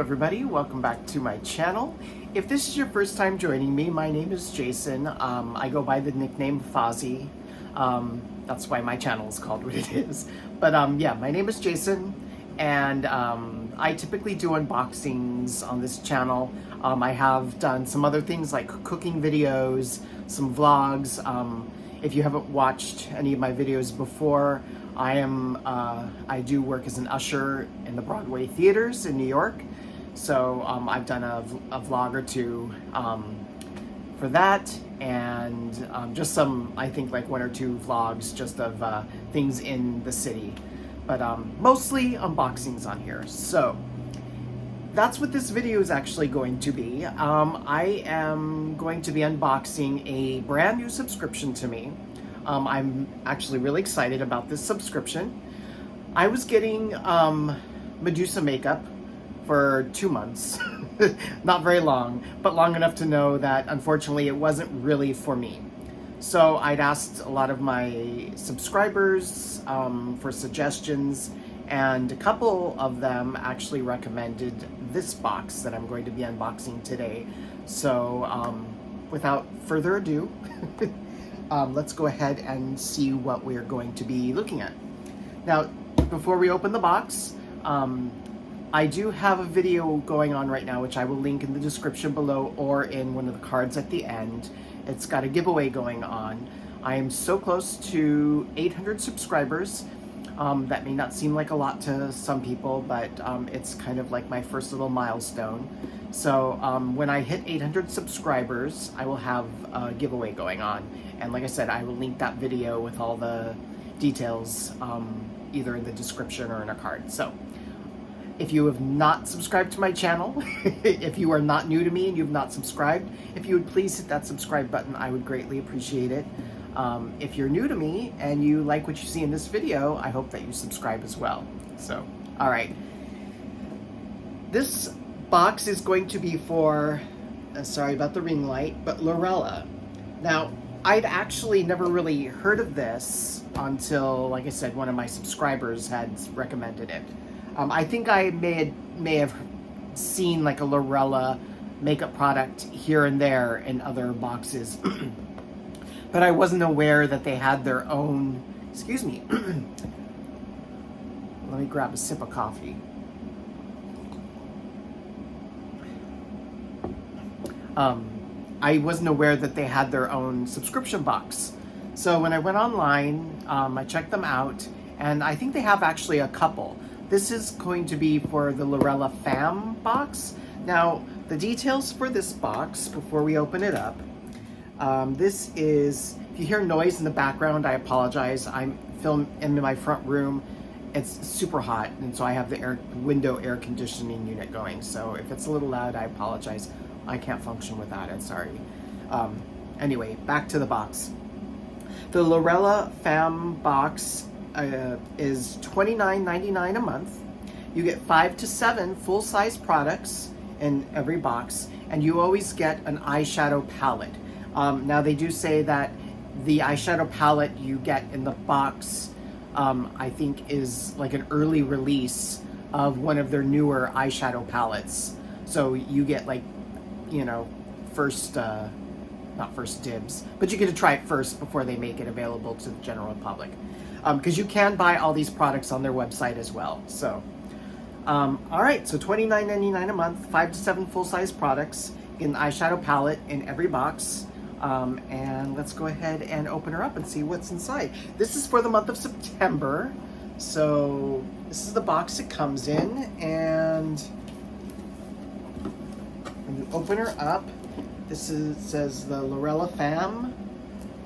everybody, welcome back to my channel. If this is your first time joining me, my name is Jason. I go by the nickname Fozzie. That's why my channel is called what it is. But yeah, my name is Jason, and I typically do unboxings on this channel. I have done some other things like cooking videos, some vlogs. If you haven't watched any of my videos before, I do work as an usher in the Broadway theaters in New York. So I've done a vlog or two for that, and just some, I think like one or two vlogs just of things in the city. But mostly unboxings on here. So that's what this video is actually going to be. I am going to be unboxing a brand new subscription to me. I'm actually really excited about this subscription. I was getting Medusa makeup for 2 months. Not very long, but long enough to know that unfortunately it wasn't really for me. So I'd asked a lot of my subscribers for suggestions, and a couple of them actually recommended this box that I'm going to be unboxing today. So without further ado, let's go ahead and see what we're going to be looking at. Now, before we open the box, I do have a video going on right now, which I will link in the description below or in one of the cards at the end. It's got a giveaway going on. I am so close to 800 subscribers. That may not seem like a lot to some people, but it's kind of like my first little milestone. So when I hit 800 subscribers, I will have a giveaway going on. And like I said, I will link that video with all the details either in the description or in a card. So if you have not subscribed to my channel, if you are not new to me and you've not subscribed, if you would please hit that subscribe button, I would greatly appreciate it. If you're new to me and you like what you see in this video, I hope that you subscribe as well. So, all right. This box is going to be for, sorry about the ring light, but Lurella. Now, I'd actually never really heard of this until, like I said, one of my subscribers had recommended it. I think I may have seen like a Lurella makeup product here and there in other boxes. But I wasn't aware that they had their own, excuse me, let me grab a sip of coffee. I wasn't aware that they had their own subscription box. So when I went online, I checked them out, and I think they have actually a couple. This is going to be for the LURELLAFAM box. Now, the details for this box, before we open it up, this is, if you hear noise in the background, I apologize. I'm filming in my front room. It's super hot, and so I have the window air conditioning unit going. So if it's a little loud, I apologize. I can't function without it, sorry. Anyway, back to the box. The LURELLAFAM box is $29.99 a month. You get 5 to 7 full-size products in every box, and you always get an eyeshadow palette. Now they do say that the eyeshadow palette you get in the box, I think is like an early release of one of their newer eyeshadow palettes. So you get like, you know, not first dibs, but you get to try it first before they make it available to the general public. Because you can buy all these products on their website as well. So, all right, so $29.99 a month, 5 to 7 full-size products, get an eyeshadow palette in every box. And let's go ahead and open her up and see what's inside. This is for the month of September. So this is the box it comes in, and when you open her up, says the LURELLAFAM,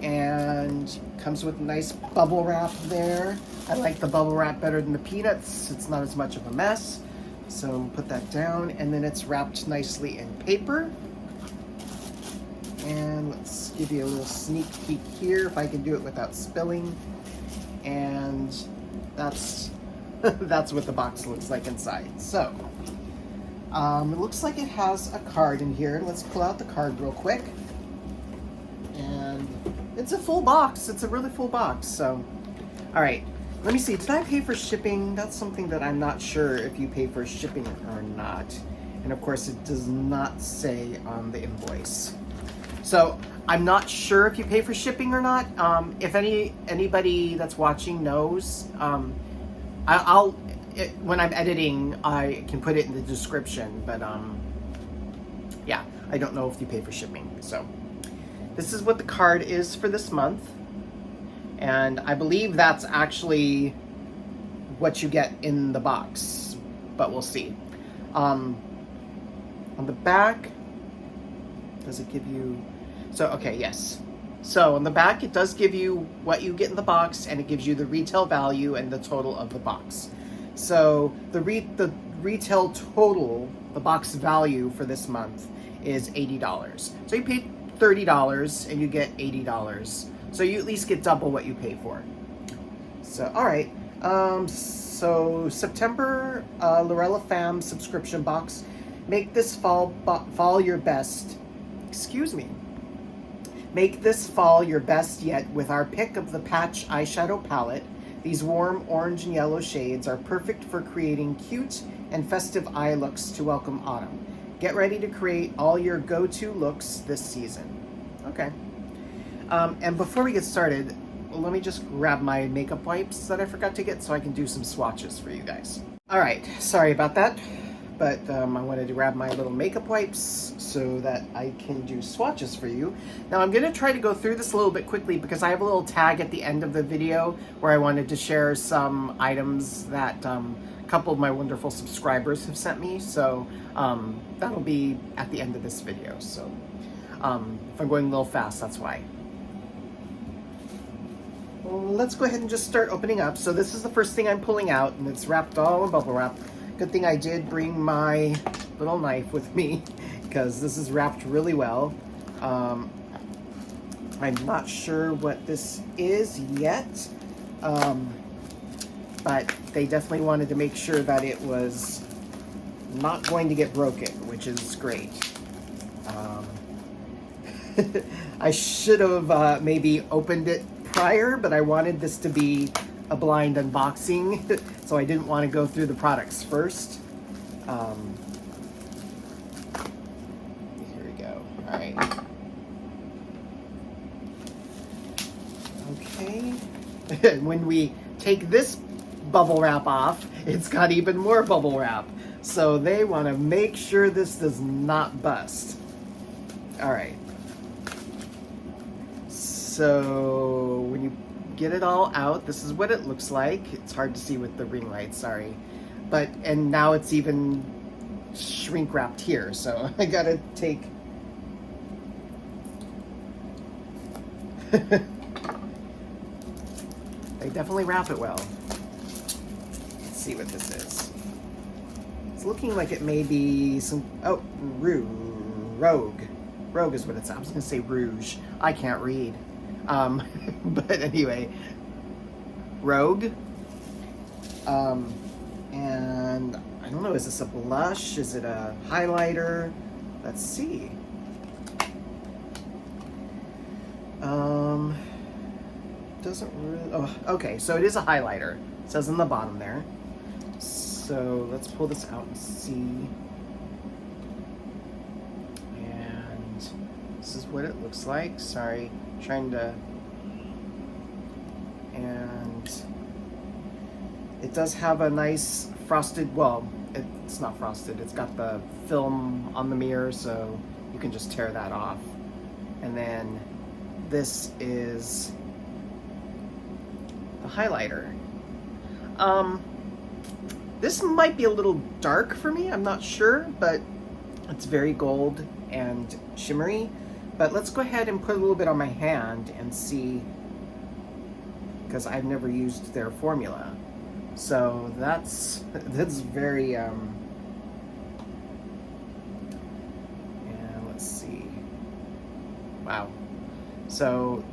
and comes with a nice bubble wrap there. I like the bubble wrap better than the peanuts. It's not as much of a mess. So put that down, and then it's wrapped nicely in paper. And let's give you a little sneak peek here, if I can do it without spilling. And that's that's what the box looks like inside. So it looks like it has a card in here. Let's pull out the card real quick. And it's a full box. It's a really full box. So, all right. Let me see. Did I pay for shipping? That's something that I'm not sure if you pay for shipping or not. And of course, it does not say on the invoice. So I'm not sure if you pay for shipping or not. If anybody that's watching knows, when I'm editing, I can put it in the description. But yeah, I don't know if you pay for shipping. So this is what the card is for this month, and I believe that's actually what you get in the box, but we'll see. On the back, does it give you? So, okay, yes. So on the back, it does give you what you get in the box, and it gives you the retail value and the total of the box. So the retail total, the box value for this month is $80. So you pay $30 and you get $80. So you at least get double what you pay for. So, all right. So September, LURELLAFAM subscription box. Make this fall your best. Excuse me. Make this fall your best yet with our pick of the Patch eyeshadow palette. These warm orange and yellow shades are perfect for creating cute and festive eye looks to welcome autumn. Get ready to create all your go-to looks this season. Okay. And before we get started, let me just grab my makeup wipes that I forgot to get so I can do some swatches for you guys. All right, sorry about that. But I wanted to grab my little makeup wipes so that I can do swatches for you. Now I'm going to try to go through this a little bit quickly because I have a little tag at the end of the video where I wanted to share some items that a couple of my wonderful subscribers have sent me. So that'll be at the end of this video. So if I'm going a little fast, that's why. Well, let's go ahead and just start opening up. So this is the first thing I'm pulling out, and it's wrapped all in bubble wrap. Good thing I did bring my little knife with me because this is wrapped really well. I'm not sure what this is yet, but they definitely wanted to make sure that it was not going to get broken, which is great. I should have maybe opened it prior, but I wanted this to be a blind unboxing, so I didn't want to go through the products first. Here we go. All right. Okay. When we take this bubble wrap off, it's got even more bubble wrap. So they want to make sure this does not bust. All right. So when you get it all out, this is what it looks like. It's hard to see with the ring light, sorry. And now it's even shrink wrapped here, so I gotta take they definitely wrap it well. Let's see what this is. It's looking like it may be some Rogue. Rogue is what it's. I was gonna say Rouge. I can't read. But anyway, Rogue. And I don't know, is this a blush? Is it a highlighter? Let's see. Doesn't really, oh, okay, so it is a highlighter. It says on the bottom there. So let's pull this out and see. And this is what it looks like. Sorry, trying to, and it does have a nice frosted, well, it's not frosted, it's got the film on the mirror, so you can just tear that off. And then this is the highlighter. This might be a little dark for me, I'm not sure, but it's very gold and shimmery. But let's go ahead and put a little bit on my hand and see, because I've never used their formula. So that's very, and let's see. Wow. So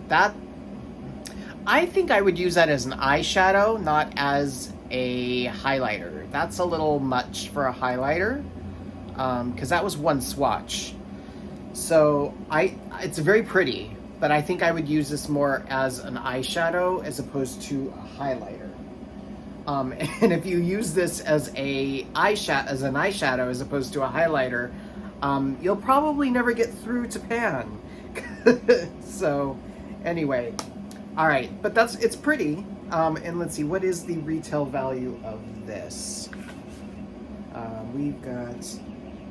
that, I think I would use that as an eyeshadow, not as a highlighter. That's a little much for a highlighter, because that was one swatch. So it's very pretty, but I think I would use this more as an eyeshadow as opposed to a highlighter. And if you use this as an eyeshadow as opposed to a highlighter, you'll probably never get through to pan. So anyway, all right, but it's pretty. And let's see, what is the retail value of this? We've got,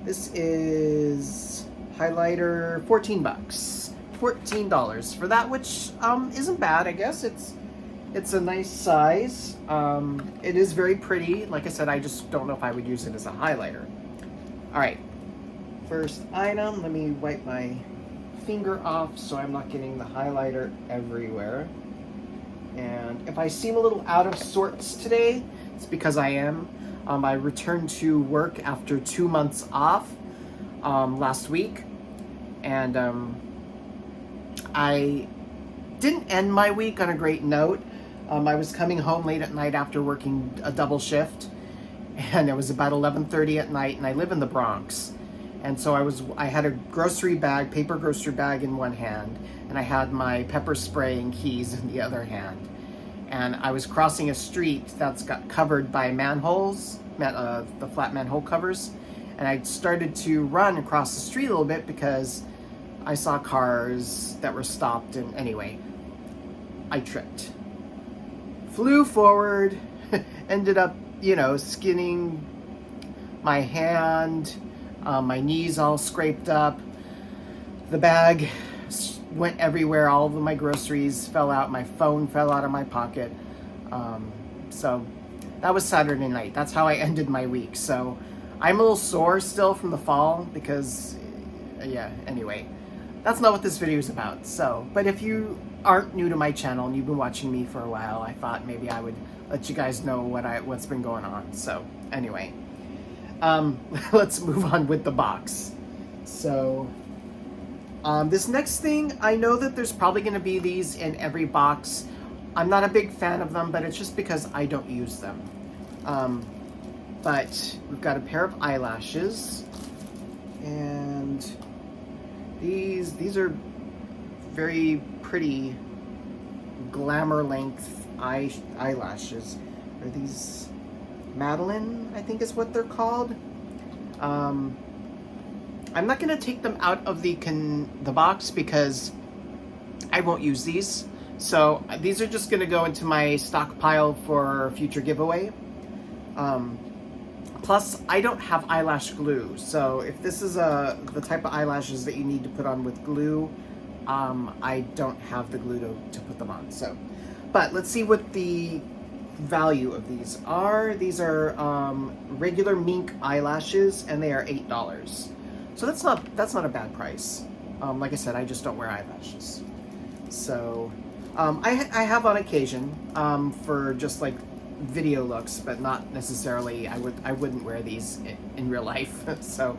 this is highlighter, 14 bucks, $14 for that, which isn't bad. I guess it's a nice size. It is very pretty. Like I said, I just don't know if I would use it as a highlighter. All right, first item, let me wipe my finger off so I'm not getting the highlighter everywhere. And if I seem a little out of sorts today, it's because I am. I returned to work after 2 months off last week, and I didn't end my week on a great note. I was coming home late at night after working a double shift, and it was about 11:30 at night, and I live in the Bronx. And so I had a grocery bag, paper grocery bag in one hand, and I had my pepper spray and keys in the other hand. And I was crossing a street that's got covered by manholes, the flat manhole covers. And I started to run across the street a little bit because I saw cars that were stopped. And anyway, I tripped. Flew forward, ended up, skinning my hand, my knees all scraped up. The bag went everywhere. All of my groceries fell out. My phone fell out of my pocket. So that was Saturday night. That's how I ended my week. So I'm a little sore still from the fall because, anyway, that's not what this video is about. So, but if you aren't new to my channel and you've been watching me for a while, I thought maybe I would let you guys know what's been going on. So anyway, let's move on with the box. So this next thing, I know that there's probably going to be these in every box. I'm not a big fan of them, but it's just because I don't use them. But we've got a pair of eyelashes, and these are very pretty glamour length eyelashes. Are these Madeline, I think is what they're called. I'm not going to take them out of the box because I won't use these. So these are just going to go into my stockpile for future giveaway. Plus, I don't have eyelash glue. So if this is the type of eyelashes that you need to put on with glue, I don't have the glue to put them on. So, but let's see what the value of these are. These are regular mink eyelashes, and they are $8. So that's not a bad price. Like I said, I just don't wear eyelashes. So I have on occasion for just like video looks, but not necessarily. I wouldn't wear these in real life. So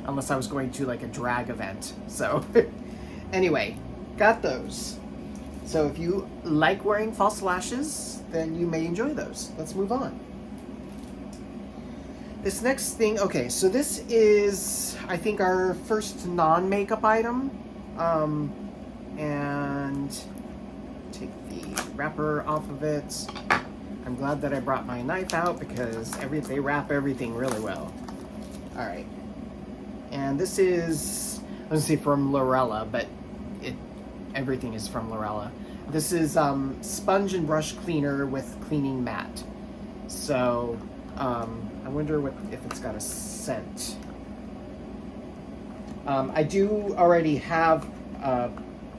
unless I was going to like a drag event. So anyway, got those. So if you like wearing false lashes, then you may enjoy those. Let's move on. This next thing, okay, so this is, I think, our first non-makeup item. And take the wrapper off of it. I'm glad that I brought my knife out because they wrap everything really well. All right. And this is, let's see, from Lurella, but everything is from Lurella. This is sponge and brush cleaner with cleaning matte. So I wonder if it's got a scent. I do already have a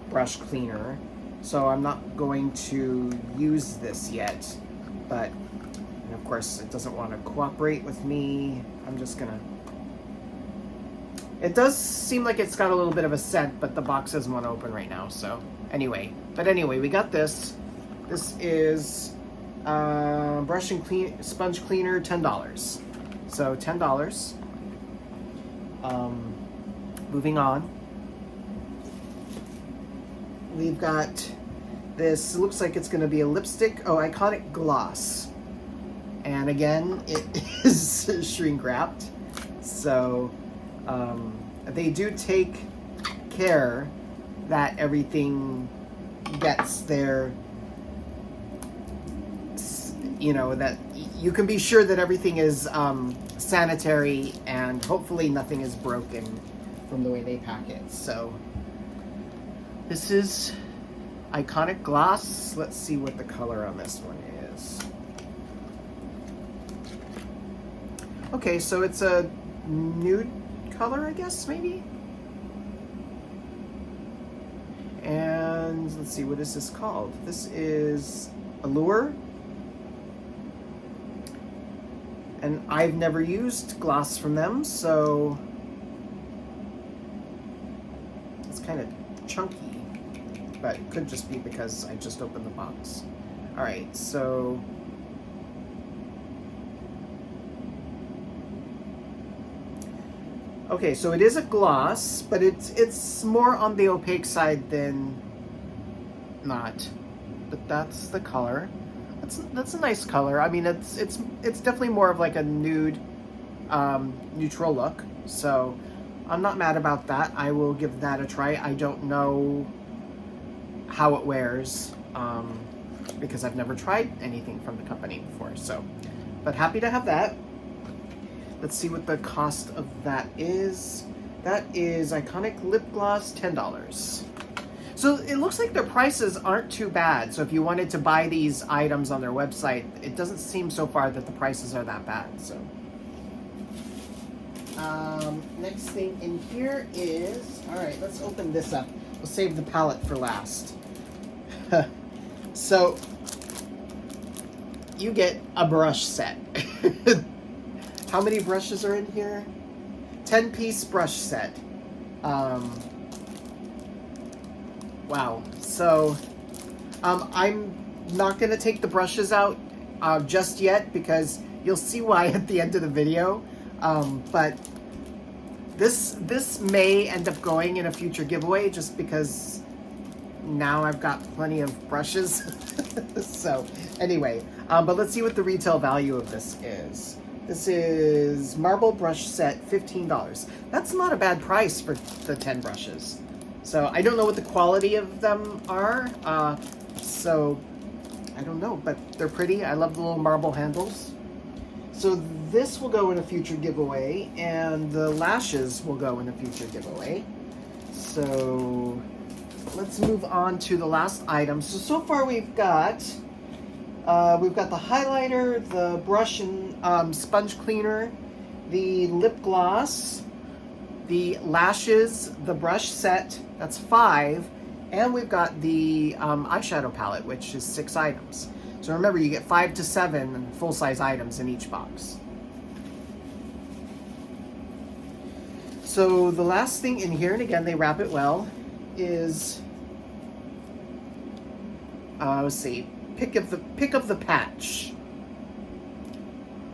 brush cleaner, so I'm not going to use this yet. But of course, it doesn't want to cooperate with me. I'm just gonna. It does seem like it's got a little bit of a scent, but the box doesn't want to open right now. So anyway, we got this. This is brush and sponge cleaner, $10. So $10. Moving on. We've got this, it looks like it's going to be a lipstick. Oh, Iconic Gloss. And again, it is shrink wrapped. So they do take care that everything gets there. you know, that you can be sure that everything is sanitary and hopefully nothing is broken from the way they pack it. So this is Iconic Gloss. Let's see what the color on this one is. Okay, so it's a nude color, I guess, maybe? And let's see, what is this called? This is Allure. And I've never used gloss from them, so it's kind of chunky, but it could just be because I just opened the box. All right, so okay, so it is a gloss, but it's more on the opaque side than not. But that's the color. That's a nice color. I mean, it's definitely more of like a nude, neutral look. So I'm not mad about that. I will give that a try. I don't know how it wears because I've never tried anything from the company before. So, but happy to have that. Let's see what the cost of that is. That is Iconic Lip Gloss, $10. So it looks like their prices aren't too bad. So if you wanted to buy these items on their website, it doesn't seem so far that the prices are that bad. So next thing in here is, all right, let's open this up. We'll save the palette for last. So you get a brush set. How many brushes are in here? 10-piece brush set. Wow. So I'm not going to take the brushes out just yet because you'll see why at the end of the video. But this may end up going in a future giveaway just because now I've got plenty of brushes. So anyway, but let's see what the retail value of this is. This is marble brush set, $15. That's not a bad price for the 10 brushes. So I don't know what the quality of them are. So I don't know, but they're pretty. I love the little marble handles. So this will go in a future giveaway, and the lashes will go in a future giveaway. So let's move on to the last item. So far we've got the highlighter, the brush and sponge cleaner, the lip gloss, the lashes, the brush set, that's 5, and we've got the eyeshadow palette, which is 6 items. So remember, you get 5 to 7 full-size items in each box. So the last thing in here, and again, they wrap it well, is, let's see, pick up the patch.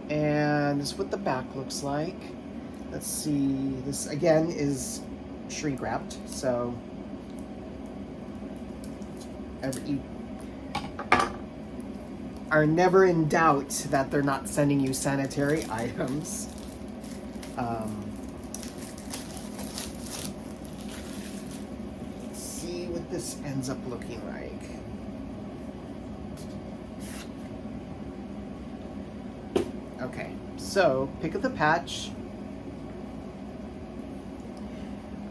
And this is what the back looks like. Let's see, this again is shrink wrapped, so you are never in doubt that they're not sending you sanitary items. Let's see what this ends up looking like. Okay, so pick up the patch.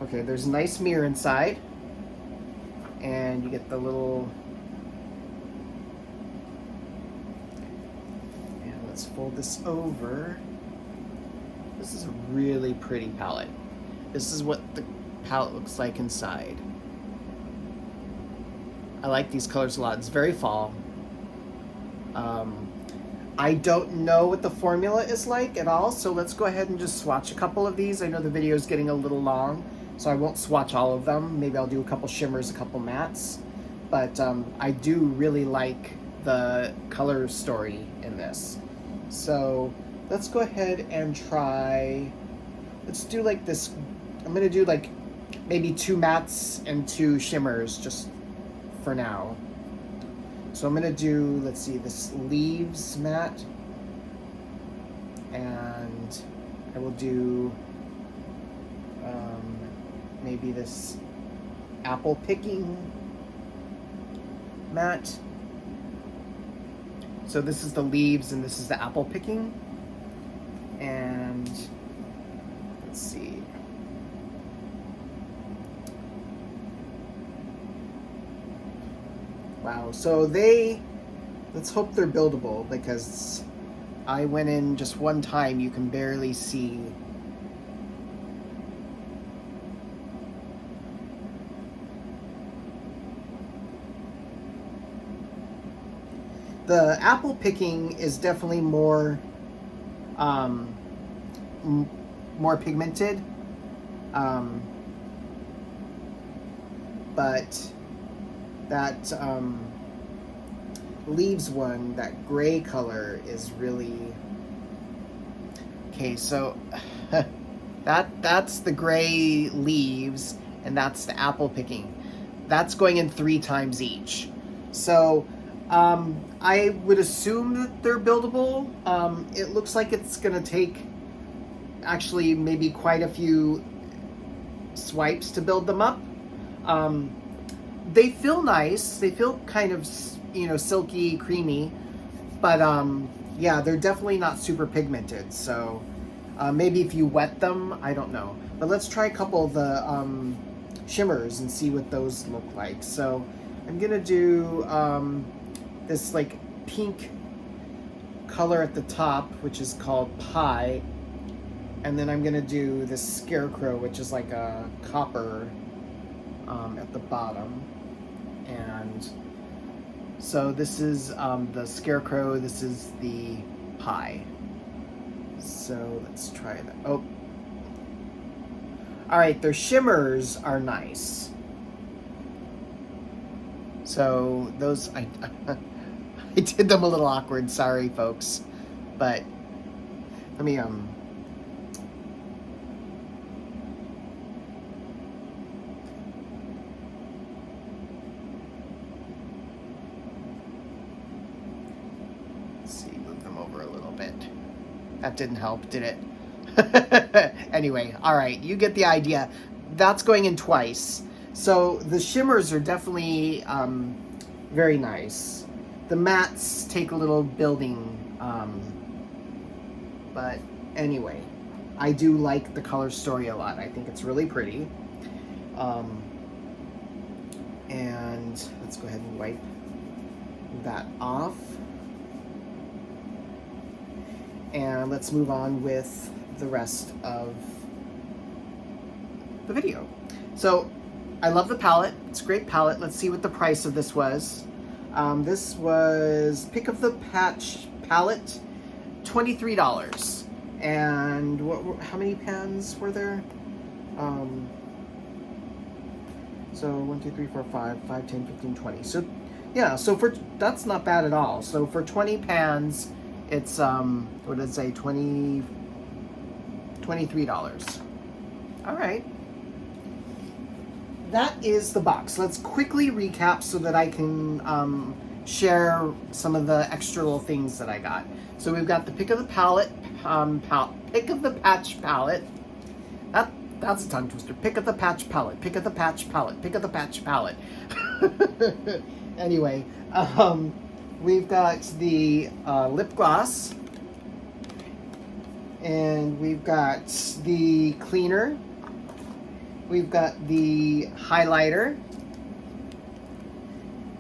Okay, there's a nice mirror inside, and you get the little, and let's fold this over. This is a really pretty palette. This is what the palette looks like inside. I like these colors a lot. It's very fall. I don't know what the formula is like at all, so let's go ahead and just swatch a couple of these. I know the video is getting a little long, so I won't swatch all of them. Maybe I'll do a couple shimmers, a couple mattes. But I do really like the color story in this. So let's go ahead and try, let's do like this. I'm gonna do like maybe 2 mattes and 2 shimmers just for now. So I'm gonna do, let's see, this Leaves matte, and I will do maybe this Apple Picking matte. So this is the leaves and this is the apple picking. And let's see. Wow, so let's hope they're buildable, because I went in just one time, you can barely see. The apple picking is definitely more more pigmented, but that leaves one, that gray color, is really okay. So that's the gray leaves, and that's the apple picking. That's going in 3 times each. So I would assume that they're buildable. It looks like it's gonna take actually maybe quite a few swipes to build them up. They feel nice. They feel kind of, you know, silky, creamy, but yeah, they're definitely not super pigmented. So maybe if you wet them, I don't know. But let's try a couple of the shimmers and see what those look like. So I'm gonna do this like pink color at the top, which is called Pie, and then I'm gonna do this Scarecrow, which is like a copper at the bottom. And so this is the Scarecrow, this is the Pie. So let's try that. Oh, all right, their shimmers are nice. So those, I did them a little awkward, sorry folks, but let me let's see, move them over a little bit. That didn't help, did it? Anyway, all right, you get the idea. That's going in twice. So the shimmers are definitely very nice. The mattes take a little building, but anyway, I do like the color story a lot. I think it's really pretty. And let's go ahead and wipe that off. And let's move on with the rest of the video. So I love the palette. It's a great palette. Let's see what the price of this was. This was Pick of the Patch palette, $23. And how many pans were there? So 1, 2, 3, 4, 5, 10, 15, 20. So yeah, so that's not bad at all. So for 20 pans, it's what did it say? $23. All right. That is the box. Let's quickly recap so that I can share some of the extra little things that I got. So we've got the Pick of the Palette, Pick of the Patch palette. That's a tongue twister. Pick of the Patch palette. Pick of the Patch palette. Pick of the Patch palette. Anyway, we've got the lip gloss, and we've got the cleaner. We've got the highlighter.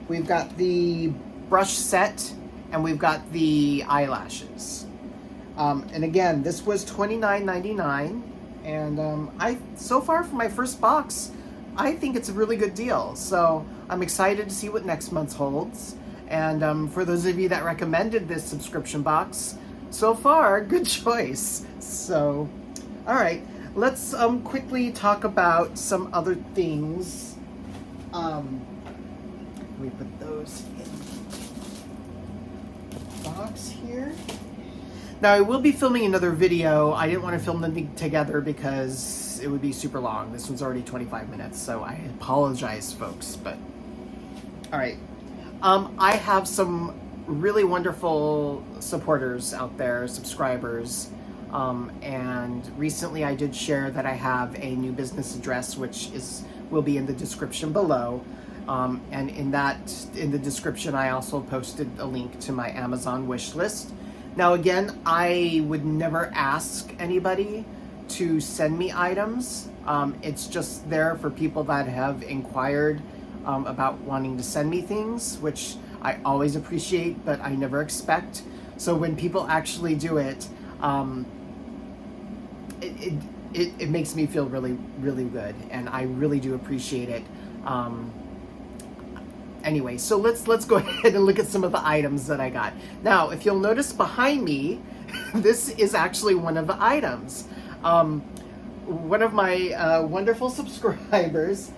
We've got the brush set, and we've got the eyelashes. And again, this was $29.99, and so far for my first box, I think it's a really good deal. So I'm excited to see what next month holds. And for those of you that recommended this subscription box, so far, good choice. So, all right. Let's quickly talk about some other things. Let me put those in the box here. Now I will be filming another video. I didn't want to film them together because it would be super long. This one's already 25 minutes, so I apologize, folks. But all right, I have some really wonderful supporters out there, subscribers. And recently I did share that I have a new business address, which will be in the description below. And in the description, I also posted a link to my Amazon wish list. Now again, I would never ask anybody to send me items. It's just there for people that have inquired about wanting to send me things, which I always appreciate, but I never expect. So when people actually do it, it makes me feel really, really good, and I really do appreciate it. Anyway, so let's go ahead and look at some of the items that I got. Now, if you'll notice behind me, this is actually one of the items. One of my wonderful subscribers,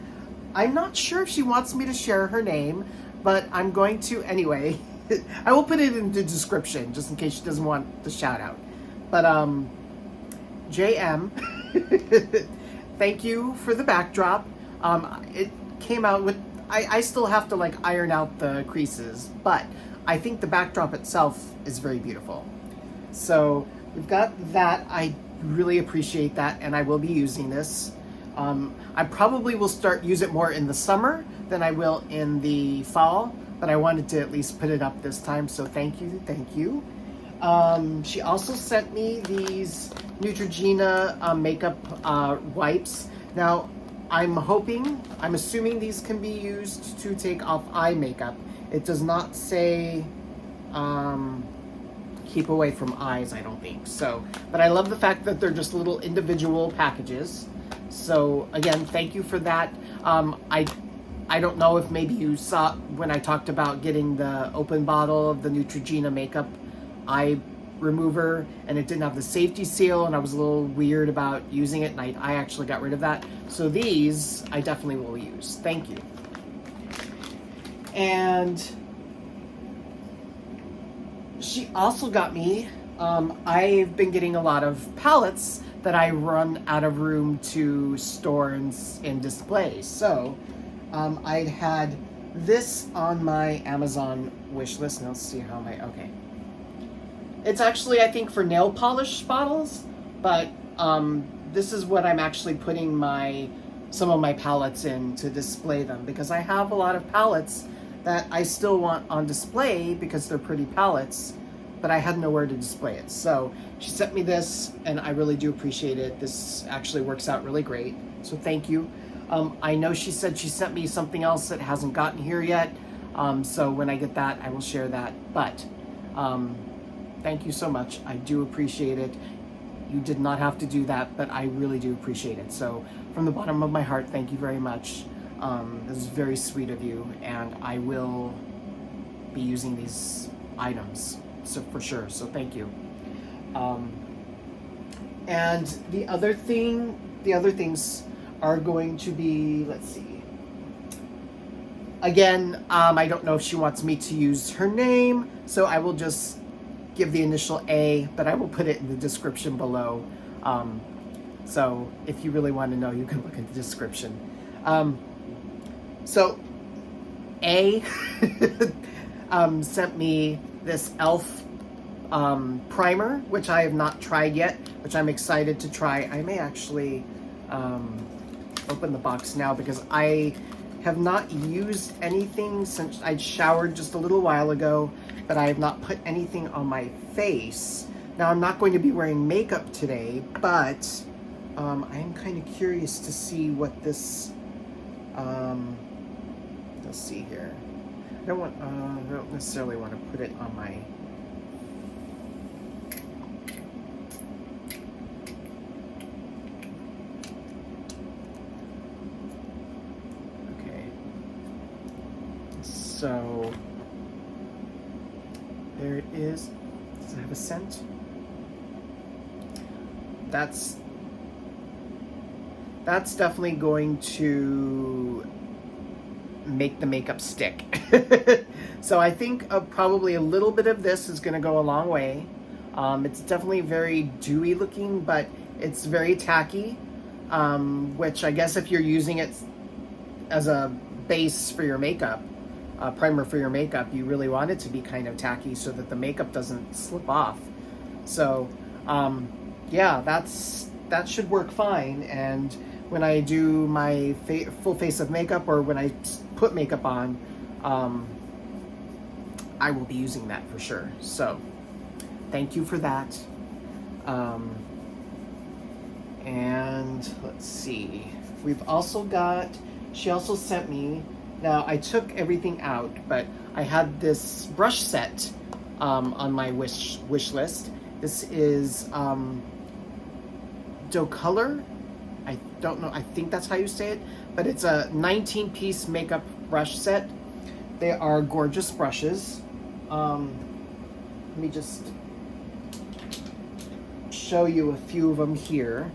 I'm not sure if she wants me to share her name, but I'm going to anyway. I will put it in the description just in case she doesn't want the shout out. But JM, thank you for the backdrop. It came out with, I still have to like iron out the creases, but I think the backdrop itself is very beautiful. So we've got that. I really appreciate that, and I will be using this. I probably will use it more in the summer than I will in the fall, but I wanted to at least put it up this time, so thank you, thank you. She also sent me these Neutrogena makeup wipes. Now, I'm assuming these can be used to take off eye makeup. It does not say keep away from eyes, I don't think. So, but I love the fact that they're just little individual packages. So again, thank you for that. I don't know if maybe you saw when I talked about getting the open bottle of the Neutrogena makeup eye remover, and it didn't have the safety seal, and I was a little weird about using it, and I actually got rid of that. So these I definitely will use. Thank you. And she also got me, I've been getting a lot of palettes that I run out of room to store and display. So I'd had this on my Amazon wish list. And let's see how okay. It's actually, I think, for nail polish bottles, but this is what I'm actually putting some of my palettes in to display them, because I have a lot of palettes that I still want on display because they're pretty palettes, but I had nowhere to display it. So she sent me this, and I really do appreciate it. This actually works out really great, so thank you. I know she said she sent me something else that hasn't gotten here yet, so when I get that, I will share that, but thank you so much. I do appreciate it. You did not have to do that, but I really do appreciate it. So from the bottom of my heart, thank you very much. This is very sweet of you, and I will be using these items, so for sure, so thank you. And the other things are going to be, let's see. Again, I don't know if she wants me to use her name, so I will just give the initial A, but I will put it in the description below. So if you really want to know, you can look at the description. So A sent me this e.l.f. Primer, which I have not tried yet, which I'm excited to try. I may actually open the box now, because I have not used anything since I showered just a little while ago, but I have not put anything on my face. Now, I'm not going to be wearing makeup today, but I'm kind of curious to see what this, let's see here. I don't necessarily want to put it on my, okay. So there it is. Does it have a scent? That's definitely going to make the makeup stick. So I think probably a little bit of this is going to go a long way. It's definitely very dewy looking, but it's very tacky, which I guess if you're using it as a base for your makeup, primer for your makeup, you really want it to be kind of tacky so that the makeup doesn't slip off. So yeah, that should work fine. And when I do my full face of makeup, or when I put makeup on, I will be using that for sure. So thank you for that. And let's see, we've also got, she also sent me, now I took everything out, but I had this brush set on my wish list. This is Doe Color. I don't know, I think that's how you say it, but it's a 19-piece makeup brush set. They are gorgeous brushes. Let me just show you a few of them here.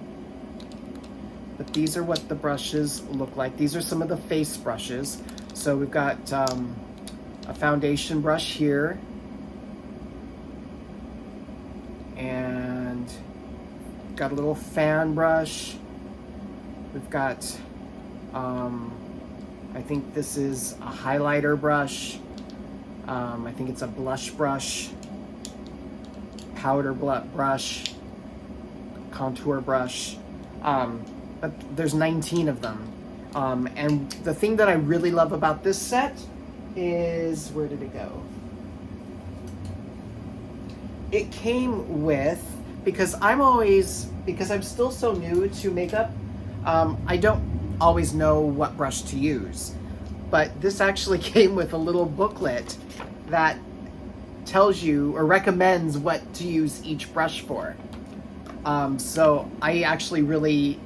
But these are what the brushes look like. These are some of the face brushes. So we've got a foundation brush here. And got a little fan brush. We've got, I think this is a highlighter brush. I think it's a blush brush, powder brush, contour brush. But there's 19 of them. And the thing that I really love about this set is, where did it go? It came with, because I'm still so new to makeup, I don't always know what brush to use. But this actually came with a little booklet that tells you or recommends what to use each brush for. So I actually really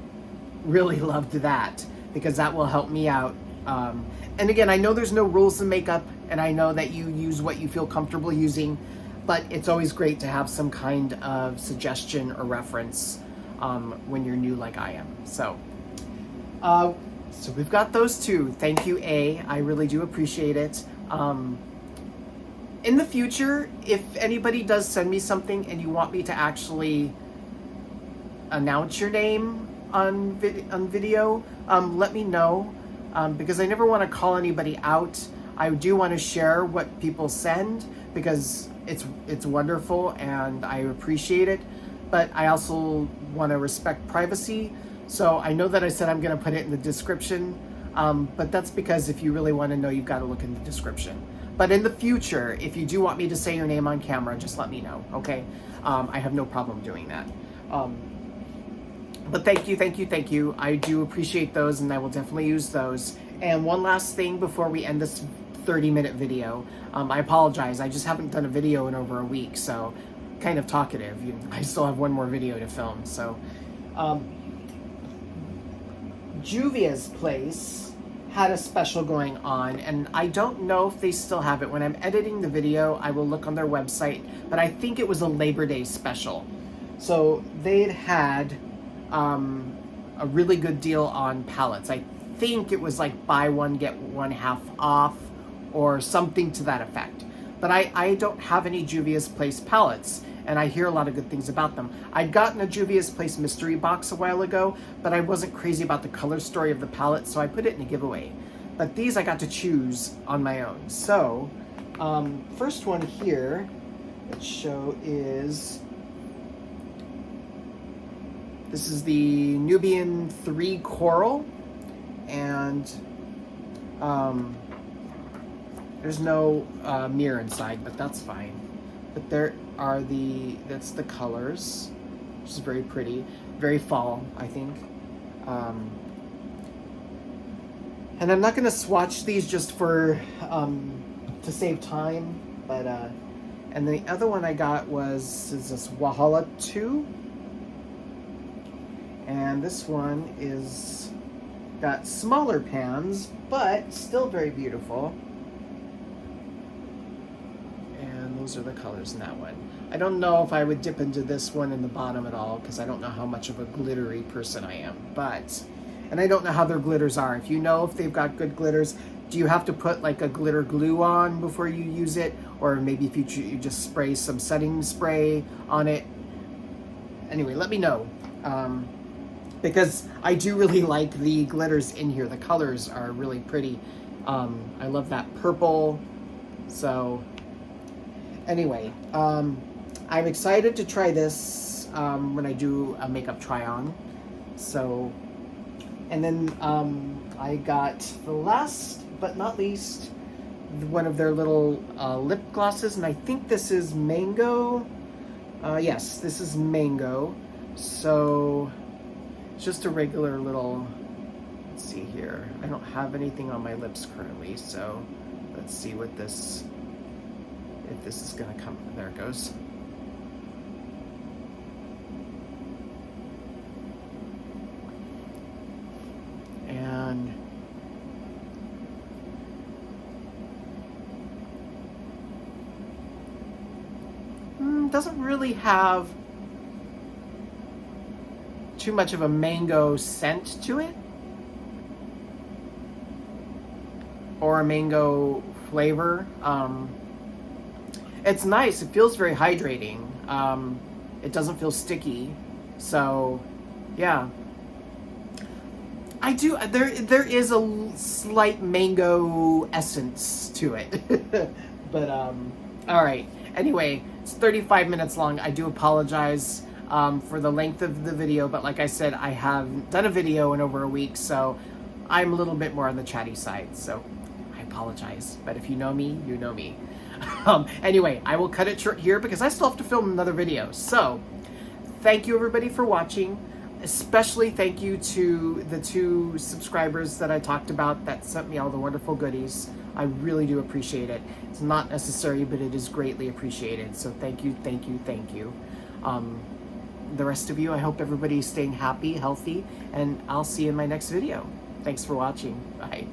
loved that, because that will help me out. And again, I know there's no rules in makeup, and I know that you use what you feel comfortable using, but it's always great to have some kind of suggestion or reference when you're new like I am. So we've got those two. Thank you, I really do appreciate it. In the future, if anybody does send me something and you want me to actually announce your name on video, let me know, because I never want to call anybody out. I do want to share what people send, because it's wonderful and I appreciate it, but I also want to respect privacy. So I know that I said I'm going to put it in the description, but that's because if you really want to know, you've got to look in the description. But in the future, if you do want me to say your name on camera, just let me know, okay? I have no problem doing that. But thank you. I do appreciate those, and I will definitely use those. And one last thing before we end this 30-minute video. I apologize, I just haven't done a video in over a week, so kind of talkative. I still have one more video to film. So Juvia's Place had a special going on, and I don't know if they still have it. When I'm editing the video, I will look on their website, but I think it was a Labor Day special. So they'd had a really good deal on palettes. I think it was like buy one, get one half off, or something to that effect. But I don't have any Juvia's Place palettes, and I hear a lot of good things about them. I'd gotten a Juvia's Place mystery box a while ago, but I wasn't crazy about the color story of the palette, so I put it in a giveaway. But these I got to choose on my own. So, first one here, let's show is, this is the Nubian 3 Coral, and there's no mirror inside, but that's fine. But there are that's the colors, which is very pretty, very fall, I think. And I'm not gonna swatch these just for, to save time, but, and the other one I got is this Wahala 2. And this one is got smaller pans, but still very beautiful. And those are the colors in that one. I don't know if I would dip into this one in the bottom at all, because I don't know how much of a glittery person I am. But, and I don't know how their glitters are. If you know if they've got good glitters, do you have to put like a glitter glue on before you use it? Or maybe if you just spray some setting spray on it? Anyway, let me know. Because I do really like the glitters in here. The colors are really pretty. I love that purple. So anyway, I'm excited to try this when I do a makeup try on. So And then I got the last but not least, one of their little lip glosses, and I think this is mango. Yes, this is mango. So it's just a regular little, let's see here. I don't have anything on my lips currently, so let's see what this, if this is gonna come. There it goes. And doesn't really have too much of a mango scent to it, or a mango flavor. It's nice. It feels very hydrating. It doesn't feel sticky. So, yeah. I do. There is a slight mango essence to it, but all right. Anyway, it's 35 minutes long. I do apologize for the length of the video, but like I said, I haven't done a video in over a week, so I'm a little bit more on the chatty side. So I apologize. But if you know me, you know me. Anyway, I will cut it short here because I still have to film another video. So thank you everybody for watching. Especially thank you to the 2 subscribers that I talked about that sent me all the wonderful goodies. I really do appreciate it. It's not necessary, but it is greatly appreciated. So thank you, thank you, thank you. The rest of you, I hope everybody's staying happy, healthy, and I'll see you in my next video. Thanks for watching. Bye.